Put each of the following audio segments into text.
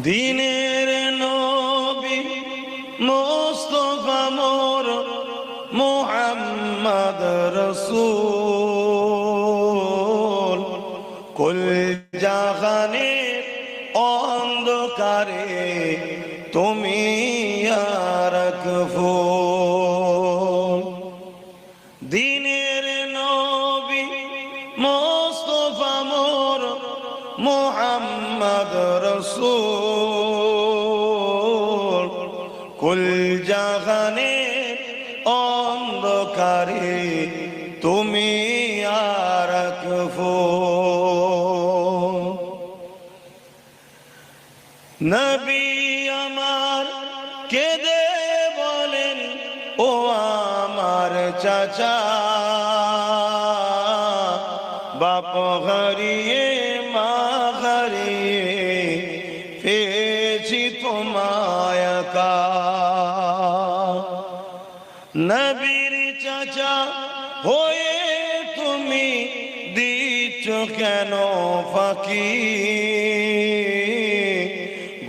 দিনের নবী মুস্তাফা মোর মুহাম্মদ রাসূল কুল জাহানের অন্ধকারে তুমি রাখফুল। দিনের নবী মুস্তাফা মোর মুহাম্মদ রাসূল কুল জাহানের অন্ধকারে তুমি রাখফুল। নবী আমার কেঁদে বলেন ও আমার চাচা, বাপ হারিয়ে মা হারিয়ে পেয়েছি তোমায় একা। নবীর চাচা হয়ে তুমি দিচ্ছ কেন ফাঁকি,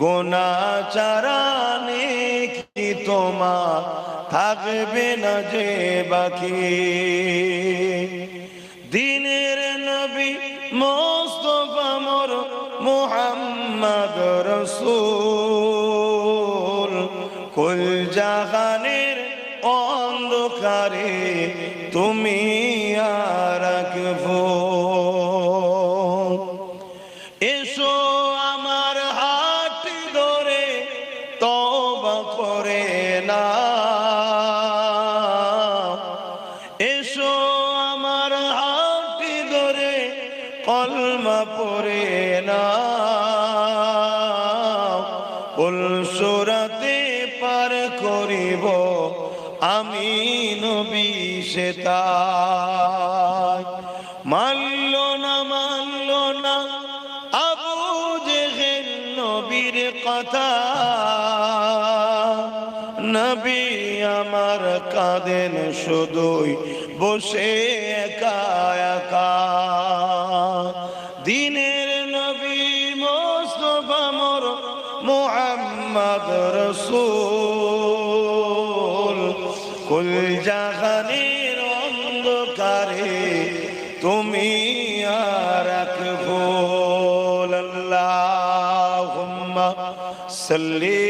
গোনাহ ছাড়া নেকি তোমার থাকবে না যে বাকি। দিনের নবী মুস্তাফা মোর মুহাম্মদ রাসূল কুল জাহানের অন্ধকারে তুমি রাখফুল। এসো আমার হাত ধরে তওবা করে না, এসো আমার হাত ধরে কলমা পড়ে না। কুল সূরাতে পার করিব আমি নবী সেতাই। মানল না আবু জেহেল নবীর কথা, নবী আমার কাঁদেন শুধুই বসে একা একা। দিনের নবী মুস্তাফা মোর মুহাম্মদ রাসূল কুল জাহানের অন্ধকারে তুমি রাখফুল। আল্লাহুম্মা সাল্লি